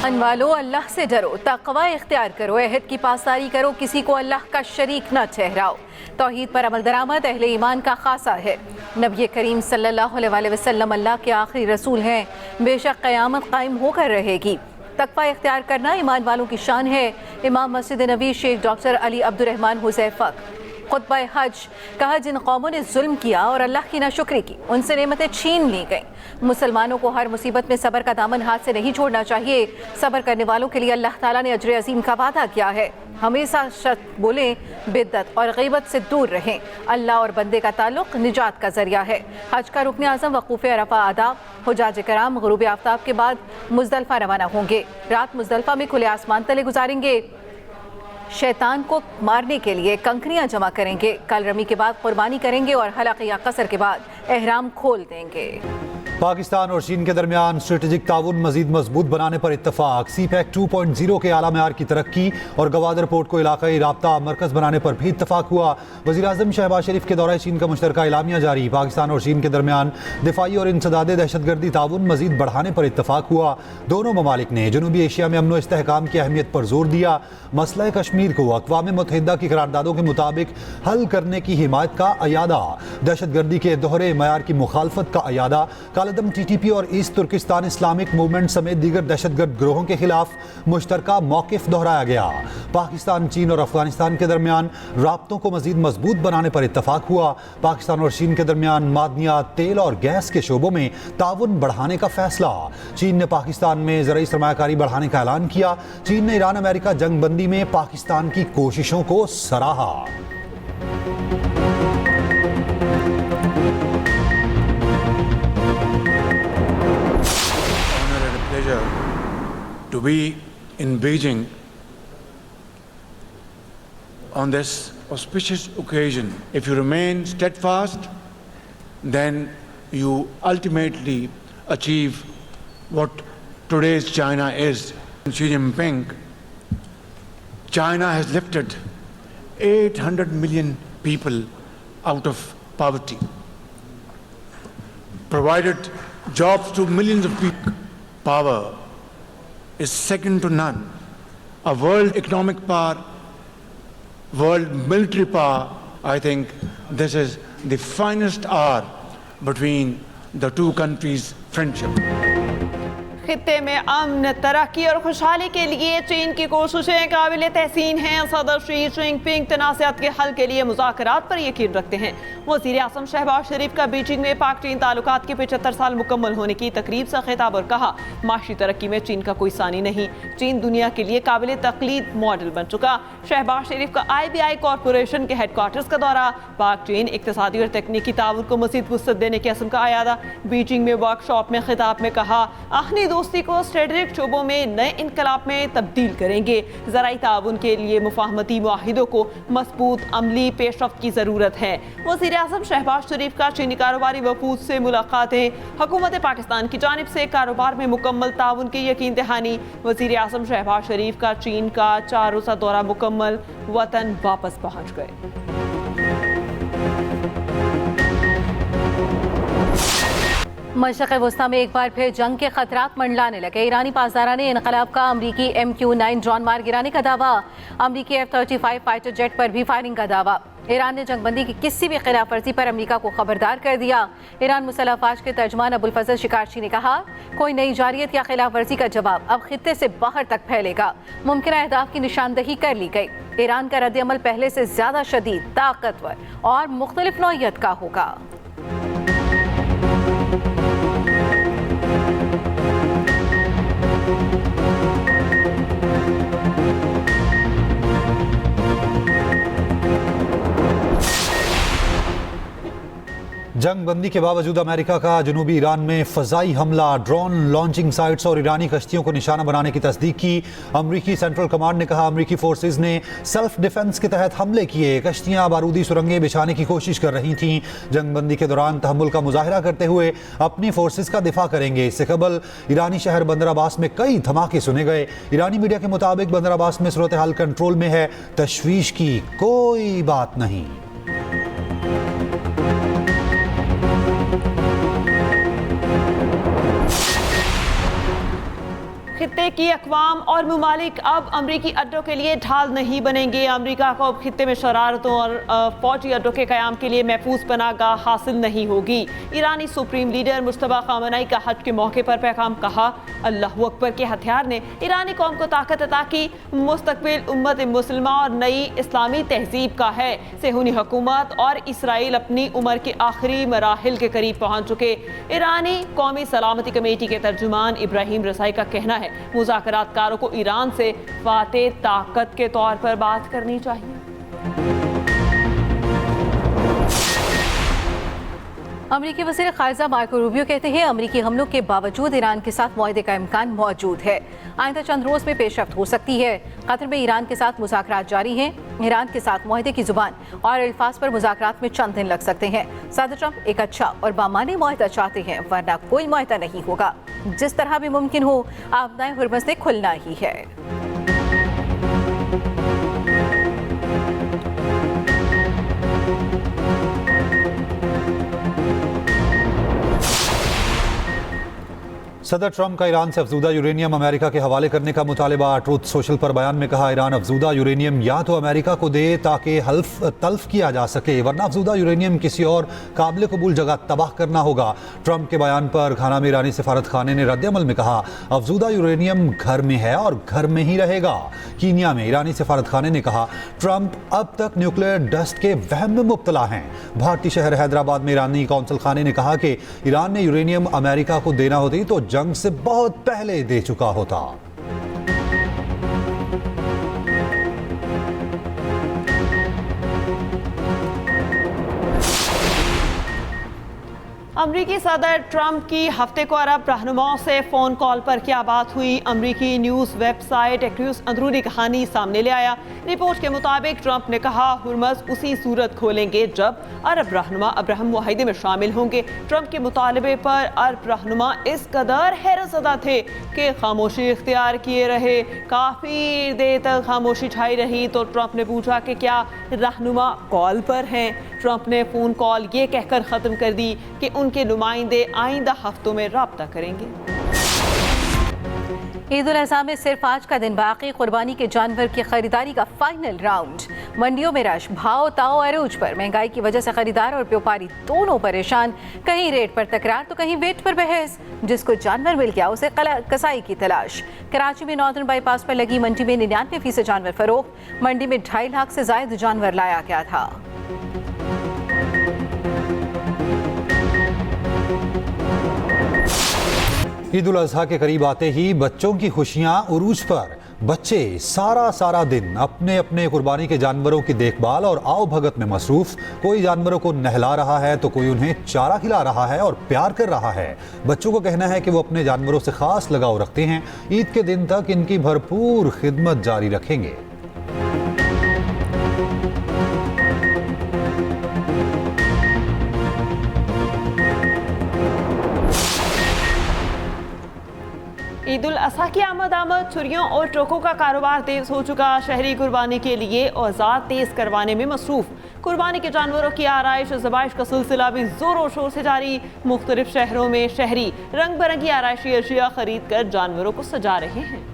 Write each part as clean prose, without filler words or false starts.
ईमान वालो, अल्लाह से डरो, तक़वा इख्तियार करो, अहद की पासदारी करो, किसी को अल्लाह का शरीक न ठहराओ। तौहीद पर अमल दरामद अहले ईमान का खासा है। नबी करीम सल्लल्लाहु अलैहि वसल्लम अल्लाह के आखिरी रसूल हैं। बेशक क़यामत कायम होकर रहेगी। तक़वा इख्तियार करना ईमान वालों की शान है। इमाम मस्जिद नबी शेख डॉक्टर अली अब्दुर्रहमान हुज़ैफ़ा खुतबा हज कहा, जिन कौमों ने जुल्म किया और अल्लाह की नाशुक्री की, उनसे नेमतें छीन ली गईं। मुसलमानों को हर मुसीबत में सब्र का दामन हाथ से नहीं छोड़ना चाहिए। सब्र करने वालों के लिए अल्लाह ताला ने अजर अजीम का वादा किया है। हमेशा सच बोलें, बिद्दत और गीबत से दूर रहें। अल्लाह और बंदे का ताल्लुक निजात का जरिया है। हज का रुकन आज़म वक़ूफ़ अरफ़ा अदा। हुजाज कराम गुरूब आफ्ताब के बाद मुज़दलिफ़ा रवाना होंगे। रात मुज़दलिफ़ा में खुले आसमान तले गुजारेंगे। शैतान को मारने के लिए कंकरियां जमा करेंगे। कल रमी के बाद कुर्बानी करेंगे और हलक़ या कसर के बाद एहराम खोल देंगे। पाकिस्तान और चीन के दरमियान स्ट्रेटेजिक ताउन मजीद मजबूत बनाने पर इत्तफाक। CPEC 2.0 के आला मेयार की तरक्की और गवादर पोर्ट को इलाकाई राब्ता मरकज़ बनाने पर भी इत्तफाक हुआ। वज़ीर-ए-आज़म शहबाज शरीफ के दौरे चीन का मुश्तरका एलामिया जारी। पाकिस्तान और चीन के दरमियान दिफाई और इंसदादे दहशतगर्दी ताउन मजीद बढ़ाने पर इत्तफाक हुआ। दोनों ममालिक ने जनूबी एशिया में अमन व इस्तेहकाम की अहमियत पर जोर दिया। मसला कश्मीर को अक़वाम मुत्तहिदा की करारदादों के मुताबिक हल करने की हिमायत का अयादा। दहशतगर्दी के दोहरे मयार की मुखालफत का अयादा। कालदम TTP और ईस्ट तुर्किस्तान इस्लामिक मूवमेंट समेत दीगर दहशतगर्द ग्रोहों के खिलाफ मुश्तरका मौक़िफ़ दोहराया गया। पाकिस्तान, चीन और अफगानिस्तान के दरमियान राब्तों को मजीद मजबूत बनाने पर इत्तफाक हुआ। पाकिस्तान और चीन के दरमियान मादनियात, तेल और गैस के शोबों में ताउन बढ़ाने का फैसला। चीन ने पाकिस्तान में ज़रई सरमायाकारी बढ़ाने का ऐलान किया। चीन ने ईरान अमेरिका जंगबंदी में पाकिस्तान की कोशिशों को सराहा। To be in Beijing on this auspicious occasion. If you remain steadfast, then you ultimately achieve what today's China is. Xi Jinping, China has lifted 800 million people out of poverty, provided jobs to millions of people. Power is second to none. A world economic power, world military power. I think this is the finest hour between the two countries' friendship. खित्ते में अमन, तरक्की और खुशहाली के लिए चीन की कोशिशें काबिल तहसीन हैं। सदर शी जिनपिंग तनाज़ात के हल के लिए मुज़ाकरात पर यकीन रखते हैं। वज़ीर-ए-आज़म शहबाज शरीफ का बीजिंग में पाक चीन ताल्लुकात के 75 साल मुकम्मल होने की तकरीब से खिताब और कहा, माशी तरक्की में चीन का कोई सानी नहीं। चीन दुनिया के लिए काबिल तक़लीद मॉडल बन चुका। शहबाज शरीफ का IBI कॉरपोरेशन के हेडक्वार्टर्स का दौरा। पाक चीन इक़्तिसादी और तकनीकी ताउन को मज़ीद वुसअत देने के असम का आयादा। बीजिंग में वर्कशॉप में खिताब में कहा, आहनी दोस्ती को स्ट्रेटेजिक शोबों में नए इनकलाब में तब्दील करेंगे। ज़राई ताउन के लिए मुफाहमती मुआहिदों को मजबूत अमली पेशरफ्त की ज़रूरत है। वज़ीर-ए-आज़म शहबाज शरीफ का चीनी कारोबारी वफूद से मुलाकातें। हुकूमत पाकिस्तान की जानिब से कारोबार में मुकम्मल ताउन की यकीन दहानी। वज़ीर-ए-आज़म शहबाज शरीफ का चीन का 4 रोज़ा दौरा मुकम्मल, वतन वापस पहुँच गए। मशरक़ वस्ता में एक बार फिर जंग के खतरात मंडलाने लगे। ईरानी पासदारा ने इनकलाब का अमरीकी MQ-9 ड्रोन मार गिराने का दावा। अमरीकी F-35 फाइटर जेट पर भी फायरिंग का दावा। ईरान ने जंगबंदी की किसी भी खिलाफ वर्जी पर अमरीका को खबरदार कर दिया। ईरान मुसल्लह अफ़वाज के तर्जमान अबुल फजल शिकारची ने कहा, कोई नई जारियत या खिलाफ वर्जी का जवाब अब खित्ते से बाहर तक फैलेगा। मुमकिन अहदाफ की निशानदही कर ली गई। ईरान का रद्द-ए-अमल पहले से ज्यादा शदीद, ताकतवर और मुख्तलिफ नौइयत का होगा। जंगबंदी के बावजूद अमेरिका का जनूबी ईरान में फ़ज़ाई हमला, ड्रोन लॉन्चिंग साइट्स और ईरानी कश्तियों को निशाना बनाने की तस्दीक की। अमरीकी सेंट्रल कमांड ने कहा, अमरीकी फोर्सेज ने सेल्फ डिफेंस के तहत हमले किए। कश्तियाँ बारूदी सुरंगें बिछाने की कोशिश कर रही थीं। जंगबंदी के दौरान तहम्मुल का मुजाहिरा करते हुए अपनी फोर्सेज का दिफा करेंगे। इससे कबल ईरानी शहर बंदर अब्बास में कई धमाके सुने गए। ईरानी मीडिया के मुताबिक बंदर अब्बास में सूरत हाल कंट्रोल में है, तशवीश की कोई बात नहीं। खित्ते की अक़वाम और ममालिक अब अमरीकी अड्डों के लिए ढाल नहीं बनेंगे। अमरीका को अब खित्ते में शरारतों और फौजी अड्डों के क़याम के लिए महफूज पनाहगाह हासिल नहीं होगी। ईरानी सुप्रीम लीडर मुश्तबा ख़ामेनी का हज के मौके पर पैगाम कहा, अल्लाहु अकबर के हथियार ने ईरानी कौम को ताकत अता की। मुस्तकबिल उम्मत मुस्लिमा और नई इस्लामी तहजीब का है। सेहूनी हुकूमत और इसराइल अपनी उम्र के आखिरी मराहिल के करीब पहुँच चुके। ईरानी कौमी सलामती कमेटी के तर्जुमान इब्राहिम रसाई का कहना है, मुज़ाकरातकारों को ईरान से फाते ताकत के तौर पर बात करनी चाहिए। अमरीकी वज़ीर ख़ारिजा मार्को रूबियो कहते हैं, अमरीकी हमलों के बावजूद ईरान के साथ मुआहदे का इम्कान मौजूद है। आइंदा चंद रोज़ में पेशरफ्त हो सकती है। कतर में ईरान के साथ मुज़ाकरात जारी हैं। ईरान के साथ मुआहदे की ज़ुबान और अल्फाज पर मुज़ाकरात में चंद दिन लग सकते हैं। सदर ट्रंप एक अच्छा और बामानी मुआहदा चाहते हैं, वरना कोई मुआहदा नहीं होगा। जिस तरह भी मुमकिन हो, आपदाए हुर्मुज़ से खुलना ही है। सदर ट्रंप का ईरान से अफजूदा यूरेनियम अमेरिका के हवाले करने का मुतालबा। ट्रूथ सोशल पर बयान में कहा, ईरान अफजूदा यूरेनियम या तो अमेरिका को दे ताकि तल्फ किया जा सके, वरना अफजूदा यूरेनियम किसी और काबिल कबूल जगह तबाह करना होगा। ट्रंप के बयान पर घाना में ईरानी सफारत खाने ने रद्द-ए-अमल में कहा, अफजूदा यूरेनियम घर में है और घर में ही रहेगा। कीनिया में ईरानी सफारत खाने ने कहा, ट्रंप अब तक न्यूक्लियर डस्ट के वहम में मुब्तला हैं। भारतीय शहर हैदराबाद में ईरानी कौंसल खाने ने कहा कि ईरान ने यूरेनियम अमेरिका को देना होती तो जंग से बहुत पहले दे चुका होता। अमरीकी सदर ट्रंप की हफ्ते को अरब रहनुमाओं से फ़ोन कॉल पर क्या बात हुई, अमरीकी न्यूज़ वेबसाइट एक्यूज़ अंदरूनी कहानी सामने ले आया। रिपोर्ट के मुताबिक ट्रंप ने कहा, हुर्मुज़ उसी सूरत खोलेंगे जब अरब रहनुमा अब्राहम मुआहिदे में शामिल होंगे। ट्रंप के मुतालबे पर अरब रहनुमा इस कदर हैरतज़दा थे कि खामोशी इख्तियार किए रहे। काफ़ी देर तक खामोशी छाई रही तो ट्रंप ने पूछा कि क्या रहनुमा कॉल पर हैं। ट्रंप ने फ़ोन कॉल ये कहकर ख़त्म कर दी कि उनके नुमाइंदे आइंदा हफ्तों में राब्ता करेंगे। ईद उल अज़हा में सिर्फ आज का दिन बाकी। कुर्बानी के जानवर की खरीदारी का फाइनल राउंड। मंडियों में रश, भाव ताव अरूज पर। महंगाई की वजह से खरीदार और व्यापारी दोनों परेशान। कहीं रेट पर तकरार तो कहीं वेट पर बहस। जिसको जानवर मिल गया उसे कसाई की तलाश। कराची में नॉर्दर्न बाईपास पर लगी मंडी में 99% जानवर फरोख्त। मंडी में 2.5 लाख से ज्यादा जानवर लाया गया था। ईद उल अज़हा के करीब आते ही बच्चों की खुशियां उरूज पर। बच्चे सारा दिन अपने अपने कुर्बानी के जानवरों की देखभाल और आओ भगत में मसरूफ। कोई जानवरों को नहला रहा है तो कोई उन्हें चारा खिला रहा है और प्यार कर रहा है। बच्चों को कहना है कि वो अपने जानवरों से खास लगाव रखते हैं। ईद के दिन तक इनकी भरपूर खिदमत जारी रखेंगे। ईद उल अज़हा की आमद छुरियों और टोकों का कारोबार तेज हो चुका। शहरी कुर्बानी के लिए औजार तेज करवाने में मसरूफ। कुर्बानी के जानवरों की आराइश ज़बाइश का सिलसिला भी जोरों शोर से जारी। मुख्तलिफ शहरों में शहरी रंग बिरंगी आराइशी अशिया खरीद कर जानवरों को सजा रहे हैं।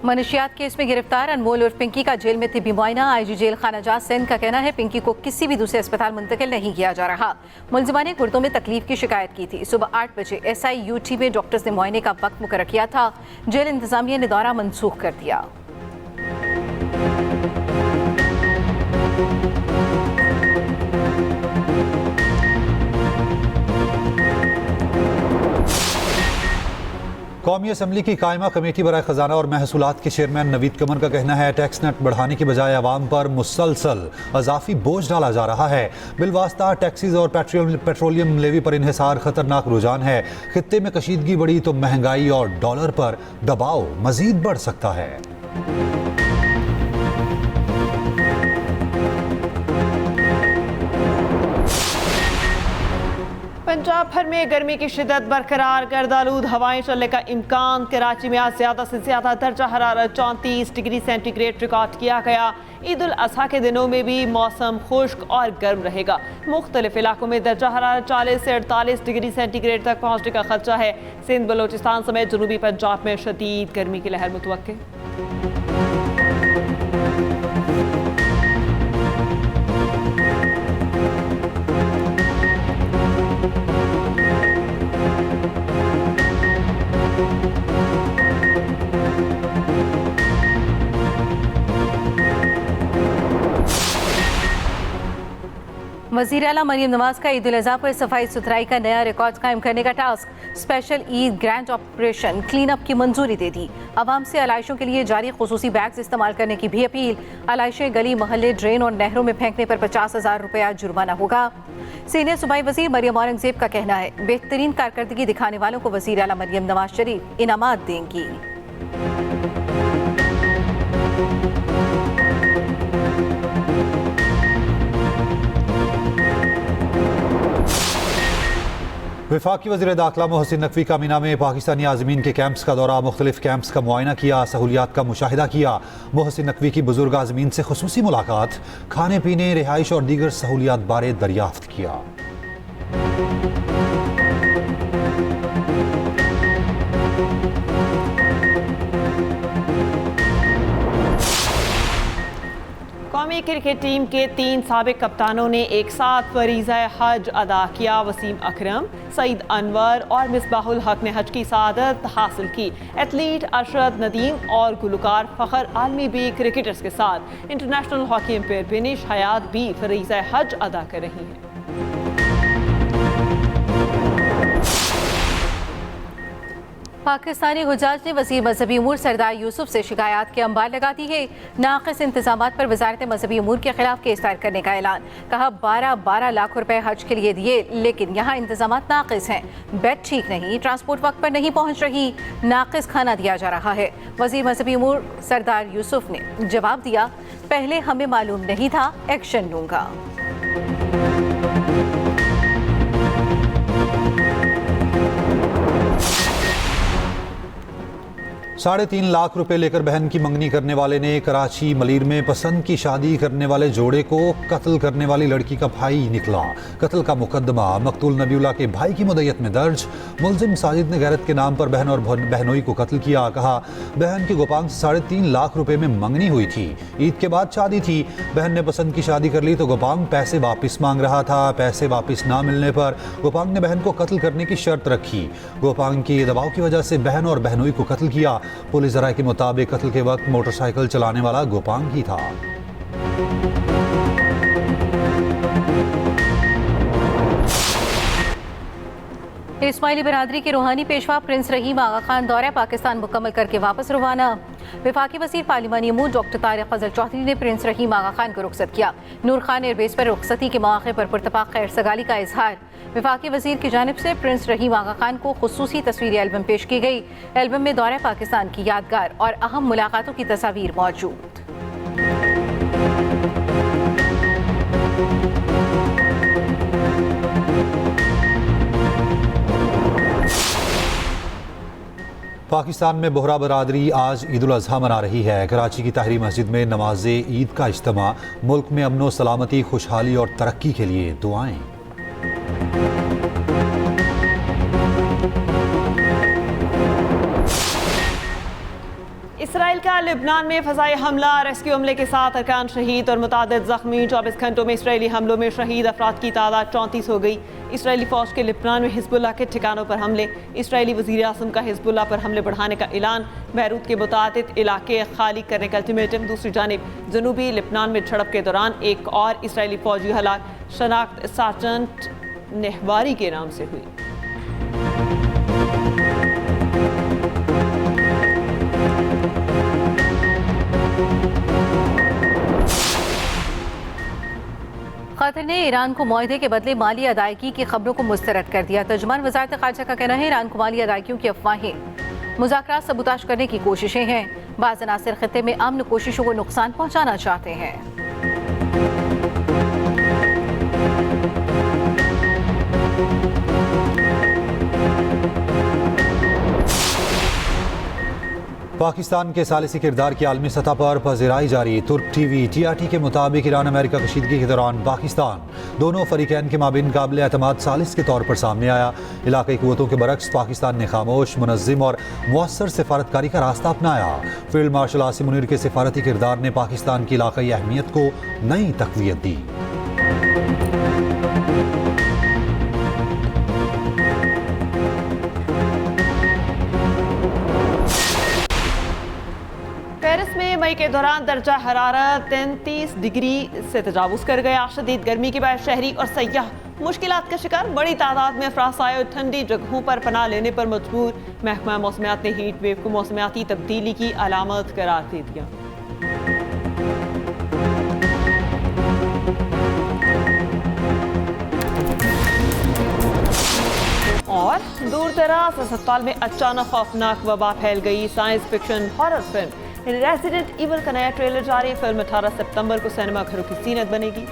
मनशियात केस में गिरफ्तार अनमोल और पिंकी का जेल में तिब्बी मुआयना। आईजी जेल खानाजात सिंध का कहना है, पिंकी को किसी भी दूसरे अस्पताल मुंतकिल नहीं किया जा रहा। मुलजिमा ने गुर्दों में तकलीफ की शिकायत की थी। सुबह 8 बजे SIUT में डॉक्टर्स ने मुआयने का वक्त मुकर्रर किया था। जेल इंतजामिया ने दौरा मनसूख कर दिया। कौमी असम्बली की कायमा कमेटी बराए खजाना और महसूलात के चेयरमैन नवीद कमर का कहना है, टैक्स नेट बढ़ाने की बजाय आवाम पर मुसलसल अजाफी बोझ डाला जा रहा है। बिलवास्ता टैक्सीज और पेट्रोलियम लेवी पर इन्हिसार खतरनाक रुझान है। खित्ते में कशीदगी बढ़ी तो महंगाई और डॉलर पर दबाव मजीद बढ़ सकता है। पंजाब भर में गर्मी की शिद्दत बरकरार, गर्दालूद हवाएं चलने का इम्कान। कराची में आज ज़्यादा से ज़्यादा दर्जा हरारत 34 डिग्री सेंटीग्रेड रिकॉर्ड किया गया। ईद उल अज़हा के दिनों में भी मौसम खुश्क और गर्म रहेगा। मुख्तलिफ इलाकों में दर्जा हरारत 40 से 48 डिग्री सेंटीग्रेड तक पहुँचने का खदशा है। सिंध बलोचिस्तान समेत जनूबी पंजाब में शदीद गर्मी की लहर मुतवक्के। वज़ीर आला मरियम नवाज का ईद उल अज़हा पर सफाई सुथराई का नया रिकॉर्ड कायम करने का task. Special Eid grand operation clean up की मंजूरी दे दी। आवाम से आलाइशों के लिए जारी खुसूसी बैग्स इस्तेमाल करने की भी अपील। आलाइशें गली मोहल्ले ड्रेन और नहरों में फेंकने पर 50,000 रुपया जुर्माना होगा। सीनियर सूबाई वज़ीर मरियम औरंगज़ेब का कहना है बेहतरीन कारकर्दगी दिखाने वालों को वज़ीर आला मरियम नवाज शरीफ इनामात देंगी। वफाकी वज़ीर दाखिला मोहसिन नकवी का मीना में पाकिस्तानी आज़मीन के कैंप्स का दौरा, मुख्तलिफ कैंप्स का मुआयना किया, सहूलियात का मुशाहिदा किया। मोहसिन नकवी की बुजुर्ग आज़मीन से खुसूसी मुलाकात, खाने पीने, रिहाइश और दीगर सहूलियात बारे दरियाफ्त किया। कौमी क्रिकेट टीम के 3 साबिक कप्तानों ने एक साथ फरीज़ा हज अदा किया। वसीम अकरम, सईद अनवर और मिसबाहुल हक ने हज की सआदत हासिल की। एथलीट अरशद नदीम और गुलकार फ़खर आलमी भी क्रिकेटर्स के साथ इंटरनेशनल हॉकी एम्पायर बिनिश हयात भी फरीज़ा हज अदा कर रही हैं। पाकिस्तानी हुजाज ने वज़ीर मजहबी उमूर सरदार यूसुफ से शिकायत के अंबार लगा दी है। नाक़िस इंतजामात पर वजारत मजहबी उमूर के खिलाफ केस दायर करने का ऐलान। कहा 12 लाख रुपए हज के लिए दिए, लेकिन यहाँ इंतजामात नाक़िस हैं। बेड ठीक नहीं, ट्रांसपोर्ट वक्त पर नहीं पहुँच रही, नाक़िस खाना दिया जा रहा है। वज़ीर मजहबी उमूर सरदार यूसुफ ने जवाब दिया, पहले हमें मालूम नहीं था, एक्शन लूँगा। 3.5 लाख रुपए लेकर बहन की मंगनी करने वाले ने कराची मलीर में पसंद की शादी करने वाले जोड़े को कत्ल करने वाली लड़की का भाई निकला। कत्ल का मुकदमा मकतूल नबीउल्लाह के भाई की मुद्दत में दर्ज। मुलजिम साजिद ने गैरत के नाम पर बहन और बहनोई को कत्ल किया। कहा बहन की गोपांग से 3.5 लाख रुपए में मंगनी हुई थी। ईद के बाद शादी थी। बहन ने पसंद की शादी कर ली तो गोपांग पैसे वापस मांग रहा था। पैसे वापस ना मिलने पर गोपांग ने बहन को कत्ल करने की शर्त रखी। गोपांग के दबाव की वजह से बहन और बहनोई को कत्ल किया। पुलिस जराये के मुताबिक कत्ल के वक्त मोटरसाइकिल चलाने वाला गोपांग ही था। इस्माइली बिरादरी के रूहानी पेशवा प्रिंस रहीम आगा खान दौरा पाकिस्तान मुकम्मल करके वापस रवाना। वफाकी वज़ीर पार्लिमानी अमूर डॉक्टर तारिक फजल चौधरी ने प्रिंस रहीम आगा खान को रुखसत किया। नूर खान एयरबेस पर रुखसती के मौके पर पुरतपाक खैर सगाली का इजहार। वफाकी वज़ीर की जानिब से प्रिंस रहीम आगा खान को खुसूसी तस्वीरी एल्बम पेश की गई। एल्बम में दौरा पाकिस्तान की यादगार और अहम मुलाकातों की तस्वीर मौजूद। पाकिस्तान में बोहरा बरादरी आज ईद उल अज़हा मना रही है। कराची की ताहरी मस्जिद में नमाज ईद का इज्तिमा। मुल्क में अमन सलामती, खुशहाली और तरक्की के लिए दुआएं। इसराइल का लिबनान में फ़ज़ाई हमला, रेस्क्यू हमले के साथ अरकान शहीद और मुतादिद ज़ख्मी। 24 घंटों में इसराइली हमलों में शहीद अफराद की तादाद 34 हो गई। इसराइली फ़ौज के लिबनान में हिज़्बुल्लाह के ठिकानों पर हमले। इसराइली वज़ीर आज़म का हिज़्बुल्लाह पर हमले बढ़ाने का ऐलान। बैरूत के मुतादिद इलाके खाली करने का अल्टीमेटम। दूसरी जानिब जनूबी लिबनान में झड़प के दौरान एक और इसराइली फ़ौजी हलाक, शनाख्त सार्जेंट नेहवारी के नाम से हुई। कतर ने ईरान को मुआहदे के बदले माली अदायगी की खबरों को मुस्तरद कर दिया। तर्जुमान वज़ारत ख़ारजा का कहना है ईरान को माली अदायगियों की अफवाहें मुज़ाकरात सबूताश करने की कोशिशें हैं। बाज़ अनासिर ख़ित्ते में अमन कोशिशों को नुकसान पहुँचाना चाहते हैं। पाकिस्तान के सालिसी किरदार की आलमी सतह पर पजीराई जारी। तुर्क टीवी TRT के मुताबिक ईरान अमेरिका कशीदगी के दौरान पाकिस्तान दोनों फरीकैन के माबिन काबिल एतमाद सालिस के तौर पर सामने आया। इलाक़ाई क़ुव्वतों के बरक्स पाकिस्तान ने खामोश, मुनज़्ज़म और मुअस्सर सिफारतकारी का रास्ता अपनाया। फील्ड मार्शल आसिम मुनीर के सिफारती किरदार ने पाकिस्तान की इलाक़ाई अहमियत को नई तक़वियत दी। पेरिस में मई के दौरान दर्जा हरारत 33 डिग्री से तजावुज़ कर गया। शदीद गर्मी के बाद शहरी और सयाह मुश्किलात का शिकार। बड़ी तादाद में अफराद आए और ठंडी जगहों पर पनाह लेने पर मजबूर। महकमा मौसमियात ने हीट वेव को मौसमियाती तब्दीली की अलामत करार दे दिया। और दूर दराज अस्पताल में अचानक खौफनाक वबा फैल गई। Science fiction horror film resident evil का नया ट्रेलर जारी। फिल्म 18 सितंबर को सिनेमा घरों की जीनत बनेगी।